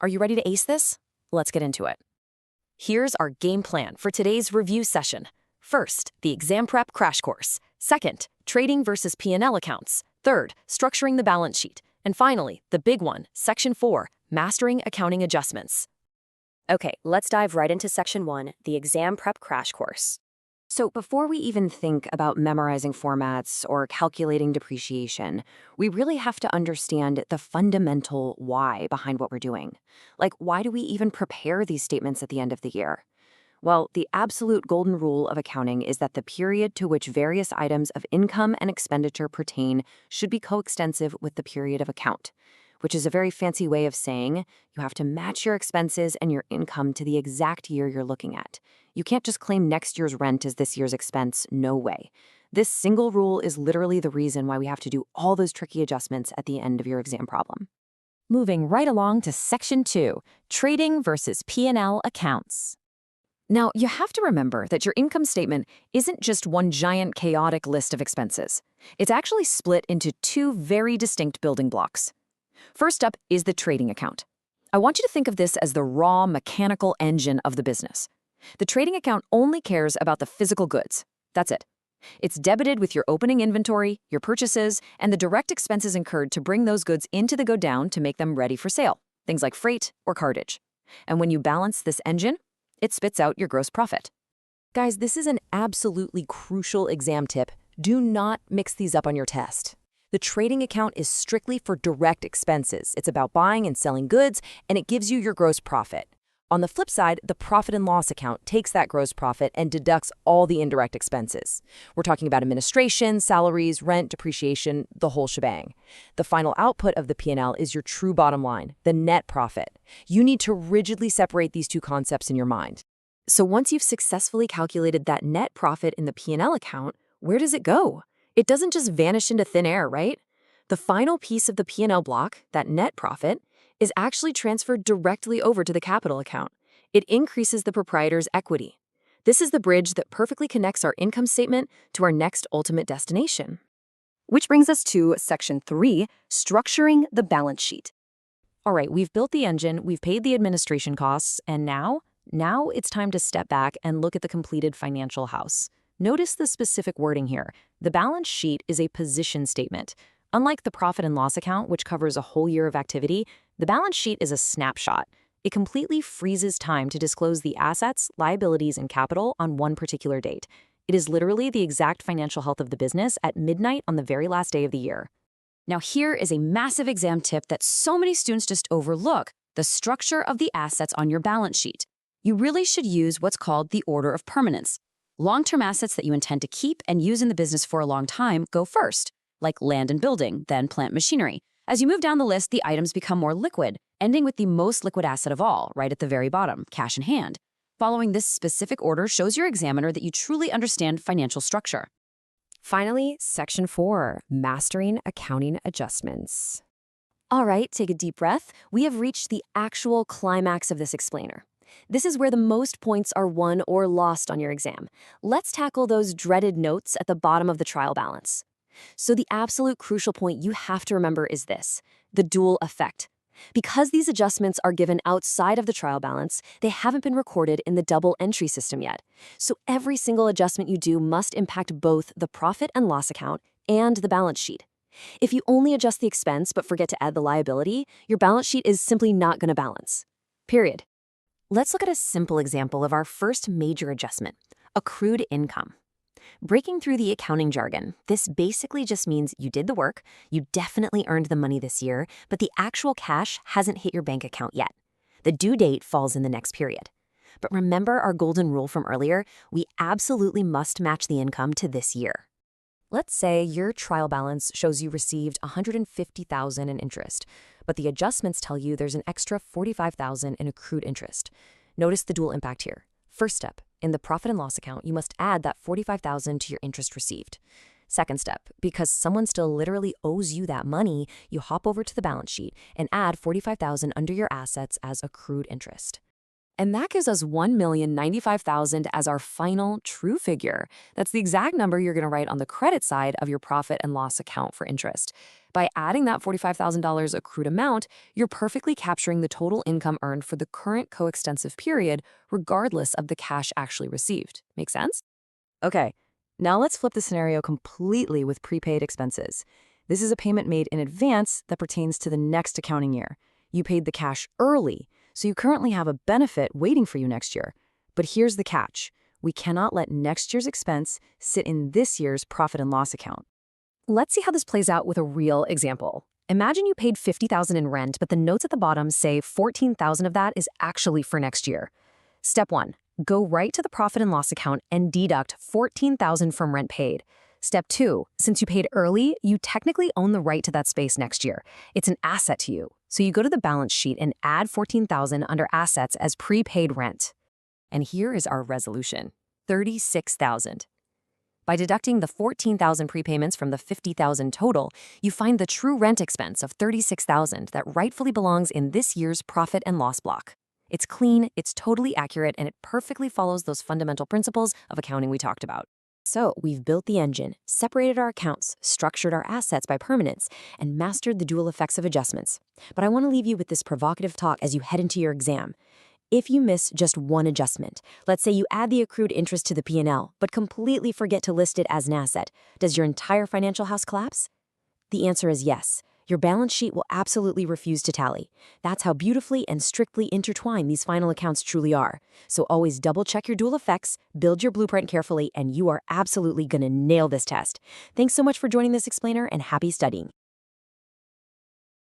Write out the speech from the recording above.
Are you ready to ace this? Let's get into it. Here's our game plan for today's review session. First, the exam prep crash course. Second, trading versus P&L accounts. Third, structuring the balance sheet. And finally, the big one, Section 4, mastering accounting adjustments. Okay, let's dive right into Section 1, the exam prep crash course. So before we even think about memorizing formats or calculating depreciation, we really have to understand the fundamental why behind what we're doing. Like, why do we even prepare these statements at the end of the year? Well, the absolute golden rule of accounting is that the period to which various items of income and expenditure pertain should be coextensive with the period of account, which is a very fancy way of saying you have to match your expenses and your income to the exact year you're looking at. You can't just claim next year's rent as this year's expense. No way. This single rule is literally the reason why we have to do all those tricky adjustments at the end of your exam problem. Moving right along to Section 2, trading versus P&L accounts. Now, you have to remember that your income statement isn't just one giant chaotic list of expenses. It's actually split into two very distinct building blocks. First up is the trading account. I want you to think of this as the raw mechanical engine of the business. The trading account only cares about the physical goods. That's it. It's debited with your opening inventory, your purchases, and the direct expenses incurred to bring those goods into the godown to make them ready for sale, things like freight or cartage. And when you balance this engine, it spits out your gross profit. Guys, this is an absolutely crucial exam tip. Do not mix these up on your test. The trading account is strictly for direct expenses. It's about buying and selling goods, and it gives you your gross profit. On the flip side, the profit and loss account takes that gross profit and deducts all the indirect expenses. We're talking about administration, salaries, rent, depreciation, the whole shebang. The final output of the P&L is your true bottom line, the net profit. You need to rigidly separate these two concepts in your mind. So once you've successfully calculated that net profit in the P&L account, where does it go? It doesn't just vanish into thin air, right? The final piece of the P&L block, that net profit, is actually transferred directly over to the capital account. It increases the proprietor's equity. This is the bridge that perfectly connects our income statement to our next ultimate destination. Which brings us to Section 3, structuring the balance sheet. All right, we've built the engine, we've paid the administration costs, and now it's time to step back and look at the completed financial house. Notice the specific wording here. The balance sheet is a position statement. Unlike the profit and loss account, which covers a whole year of activity, the balance sheet is a snapshot. It completely freezes time to disclose the assets, liabilities, and capital on one particular date. It is literally the exact financial health of the business at midnight on the very last day of the year. Now here is a massive exam tip that so many students just overlook: the structure of the assets on your balance sheet. You really should use what's called the order of permanence. Long-term assets that you intend to keep and use in the business for a long time go first, like land and building, then plant machinery. As you move down the list, the items become more liquid, ending with the most liquid asset of all, right at the very bottom, cash in hand. Following this specific order shows your examiner that you truly understand financial structure. Finally, Section 4, mastering accounting adjustments. All right, take a deep breath. We have reached the actual climax of this explainer. This is where the most points are won or lost on your exam. Let's tackle those dreaded notes at the bottom of the trial balance. So the absolute crucial point you have to remember is this: the dual effect. Because these adjustments are given outside of the trial balance, they haven't been recorded in the double entry system yet. So every single adjustment you do must impact both the profit and loss account and the balance sheet. If you only adjust the expense but forget to add the liability, your balance sheet is simply not going to balance. Period. Let's look at a simple example of our first major adjustment: accrued income. Breaking through the accounting jargon, this basically just means you did the work, you definitely earned the money this year, but the actual cash hasn't hit your bank account yet. The due date falls in the next period. But remember our golden rule from earlier? We absolutely must match the income to this year. Let's say your trial balance shows you received $150,000 in interest, but the adjustments tell you there's an extra $45,000 in accrued interest. Notice the dual impact here. First step, in the profit and loss account, you must add that $45,000 to your interest received. Second step, because someone still literally owes you that money, you hop over to the balance sheet and add $45,000 under your assets as accrued interest. And that gives us $1,095,000 as our final true figure. That's the exact number you're going to write on the credit side of your profit and loss account for interest. By adding that $45,000 accrued amount, you're perfectly capturing the total income earned for the current coextensive period, regardless of the cash actually received. Make sense? Okay, now let's flip the scenario completely with prepaid expenses. This is a payment made in advance that pertains to the next accounting year. You paid the cash early, so you currently have a benefit waiting for you next year. But here's the catch. We cannot let next year's expense sit in this year's profit and loss account. Let's see how this plays out with a real example. Imagine you paid $50,000 in rent, but the notes at the bottom say $14,000 of that is actually for next year. Step 1. Go right to the profit and loss account and deduct $14,000 from rent paid. Step 2. Since you paid early, you technically own the right to that space next year. It's an asset to you. So you go to the balance sheet and add $14,000 under assets as prepaid rent. And here is our resolution. $36,000. By deducting the $14,000 prepayments from the $50,000 total, you find the true rent expense of $36,000 that rightfully belongs in this year's profit and loss block. It's clean, it's totally accurate, and it perfectly follows those fundamental principles of accounting we talked about. So we've built the engine, separated our accounts, structured our assets by permanence, and mastered the dual effects of adjustments. But I want to leave you with this provocative talk as you head into your exam. If you miss just one adjustment, let's say you add the accrued interest to the P&L, but completely forget to list it as an asset, does your entire financial house collapse? The answer is yes. Your balance sheet will absolutely refuse to tally. That's how beautifully and strictly intertwined these final accounts truly are. So always double-check your dual effects, build your blueprint carefully, and you are absolutely going to nail this test. Thanks so much for joining this explainer, and happy studying.